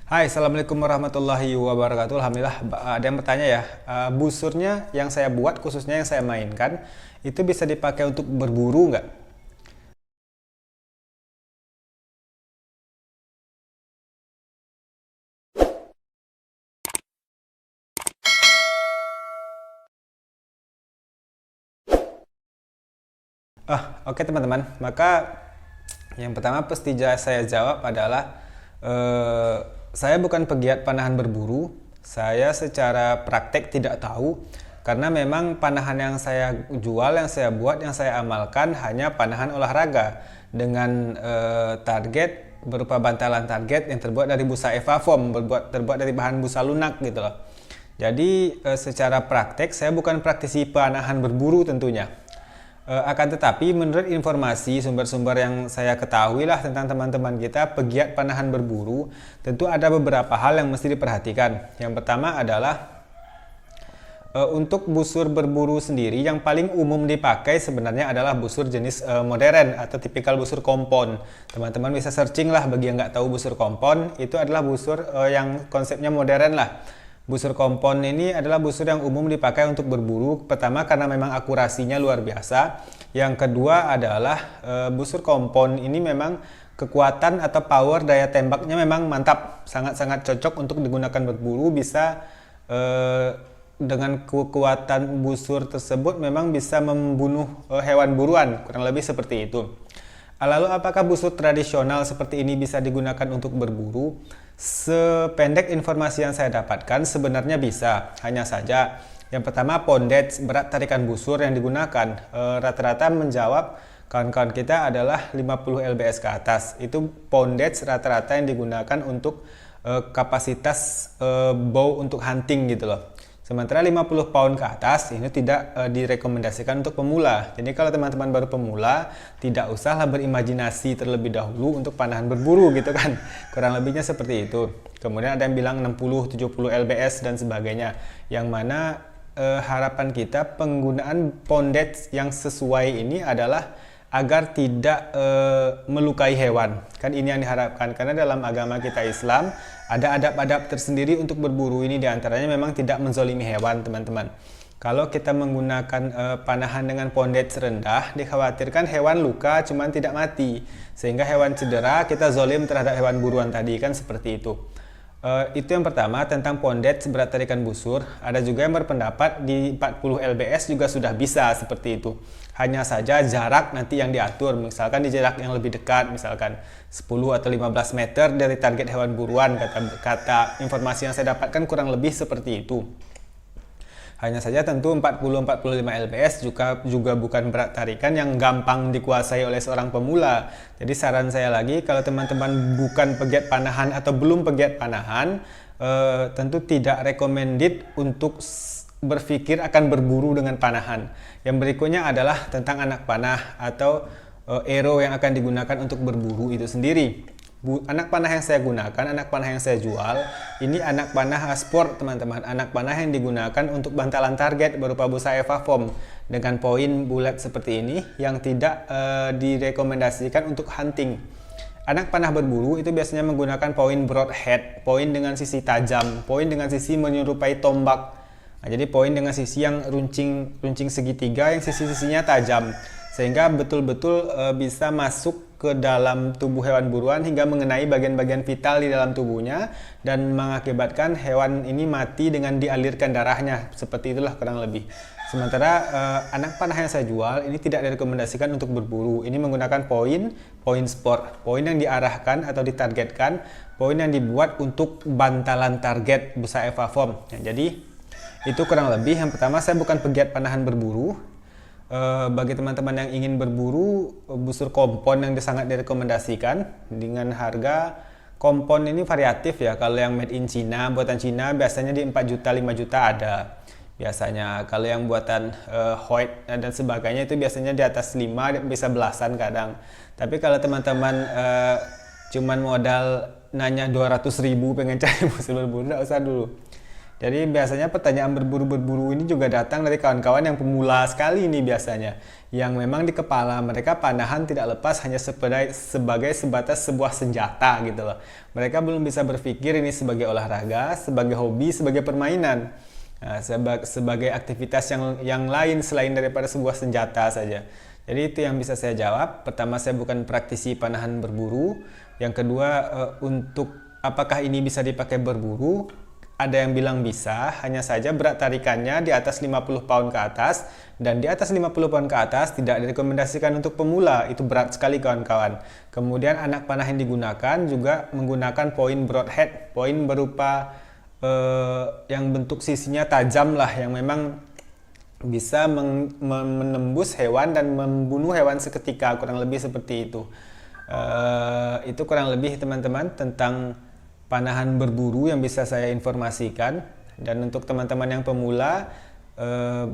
Hai, Assalamualaikum warahmatullahi wabarakatuh. Alhamdulillah, ada yang bertanya ya, busurnya yang saya buat, khususnya yang saya mainkan, itu bisa dipakai untuk berburu nggak? Oke teman-teman, maka yang pertama pasti saya jawab adalah eh, saya bukan pegiat panahan berburu. Saya secara praktek tidak tahu karena memang panahan yang saya jual, yang saya buat, yang saya amalkan hanya panahan olahraga dengan target berupa bantalan target yang terbuat dari busa Eva Foam, terbuat dari bahan busa lunak gitu loh. Jadi secara praktek saya bukan praktisi panahan berburu tentunya. Akan tetapi menurut informasi sumber-sumber yang saya ketahui lah tentang teman-teman kita pegiat panahan berburu, tentu ada beberapa hal yang mesti diperhatikan. Yang pertama adalah untuk busur berburu sendiri yang paling umum dipakai sebenarnya adalah busur jenis modern atau tipikal busur kompon. Teman-teman bisa searching lah bagi yang nggak tahu busur kompon, itu adalah busur yang konsepnya modern lah. Busur kompon ini adalah busur yang umum dipakai untuk berburu. Pertama karena memang akurasinya luar biasa. Yang kedua adalah busur kompon ini memang kekuatan atau power daya tembaknya memang mantap. Sangat-sangat cocok untuk digunakan berburu. Bisa dengan kekuatan busur tersebut memang bisa membunuh hewan buruan. Kurang lebih seperti itu. Lalu apakah busur tradisional seperti ini bisa digunakan untuk berburu? Sependek informasi yang saya dapatkan sebenarnya bisa, hanya saja yang pertama pondage berat tarikan busur yang digunakan rata-rata menjawab kawan-kawan kita adalah 50 lbs ke atas. Itu pondage rata-rata yang digunakan untuk kapasitas bow untuk hunting gitu loh. Sementara 50 pound ke atas ini tidak direkomendasikan untuk pemula. Jadi kalau teman-teman baru pemula, tidak usahlah berimajinasi terlebih dahulu untuk panahan berburu gitu kan. Kurang lebihnya seperti itu. Kemudian ada yang bilang 60, 70 lbs dan sebagainya. Yang mana harapan kita penggunaan pondage yang sesuai ini adalah agar tidak melukai hewan. Kan ini yang diharapkan karena dalam agama kita Islam ada adab-adab tersendiri untuk berburu ini, diantaranya memang tidak menzolimi hewan teman-teman. Kalau kita menggunakan panahan dengan pondage rendah, dikhawatirkan hewan luka cuman tidak mati, sehingga hewan cedera, kita zolim terhadap hewan buruan tadi, kan seperti itu. Itu yang pertama tentang pondage berat tarikan busur. Ada juga yang berpendapat di 40 lbs juga sudah bisa seperti itu. Hanya saja jarak nanti yang diatur, misalkan di jarak yang lebih dekat, misalkan 10 atau 15 meter dari target hewan buruan, kata informasi yang saya dapatkan kurang lebih seperti itu. Hanya saja tentu 40-45 lbs juga bukan berat tarikan yang gampang dikuasai oleh seorang pemula. Jadi saran saya lagi, kalau teman-teman bukan pegiat panahan atau belum pegiat panahan, tentu tidak recommended untuk berpikir akan berburu dengan panahan. Yang berikutnya adalah tentang anak panah atau arrow yang akan digunakan untuk berburu itu sendiri. Anak panah yang saya gunakan, anak panah yang saya jual, ini anak panah sport teman-teman. Anak panah yang digunakan untuk bantalan target berupa busa Eva Foam dengan poin bulat seperti ini yang tidak direkomendasikan untuk hunting. Anak panah berburu itu biasanya menggunakan poin broadhead, poin dengan sisi tajam, poin dengan sisi menyerupai tombak. Nah, jadi poin dengan sisi yang runcing segitiga yang sisi-sisinya tajam, sehingga betul-betul bisa masuk ke dalam tubuh hewan buruan hingga mengenai bagian-bagian vital di dalam tubuhnya dan mengakibatkan hewan ini mati dengan dialirkan darahnya. Seperti itulah kurang lebih. Sementara anak panah yang saya jual ini tidak direkomendasikan untuk berburu. Ini menggunakan poin sport, poin yang diarahkan atau ditargetkan, poin yang dibuat untuk bantalan target busa Eva Foam. Ya, jadi itu kurang lebih. Yang pertama, saya bukan pegiat panahan berburu. Bagi teman-teman yang ingin berburu, busur kompon yang sangat direkomendasikan dengan harga kompon ini variatif ya. Kalau yang made in China, buatan China biasanya di 4 juta, 5 juta ada biasanya. Kalau yang buatan Hoyt dan sebagainya itu biasanya di atas 5, bisa belasan kadang. Tapi kalau teman-teman cuman modal nanya 200.000 pengen cari busur berburu, nggak usah dulu. Jadi biasanya pertanyaan berburu-berburu ini juga datang dari kawan-kawan yang pemula sekali ini biasanya. yang memang di kepala mereka panahan tidak lepas hanya sebagai sebatas sebuah senjata gitu loh. Mereka belum bisa berpikir ini sebagai olahraga, sebagai hobi, sebagai permainan, nah, sebagai aktivitas yang lain selain daripada sebuah senjata saja. Jadi itu yang bisa saya jawab. Pertama, saya bukan praktisi panahan berburu. Yang kedua, untuk apakah ini bisa dipakai berburu? Ada yang bilang bisa, hanya saja berat tarikannya di atas 50 pound ke atas, dan di atas 50 pound ke atas tidak direkomendasikan untuk pemula, itu berat sekali kawan-kawan. Kemudian anak panah yang digunakan juga menggunakan poin broadhead, poin berupa yang bentuk sisinya tajam lah, yang memang bisa menembus hewan dan membunuh hewan seketika, kurang lebih seperti itu. Itu kurang lebih teman-teman tentang panahan berburu yang bisa saya informasikan. Dan untuk teman-teman yang pemula,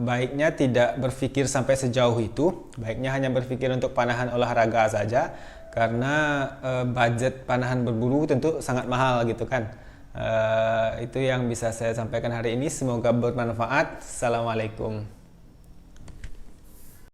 baiknya tidak berpikir sampai sejauh itu, baiknya hanya berpikir untuk panahan olahraga saja, karena budget panahan berburu tentu sangat mahal gitu kan. Itu yang bisa saya sampaikan hari ini, semoga bermanfaat. Assalamualaikum.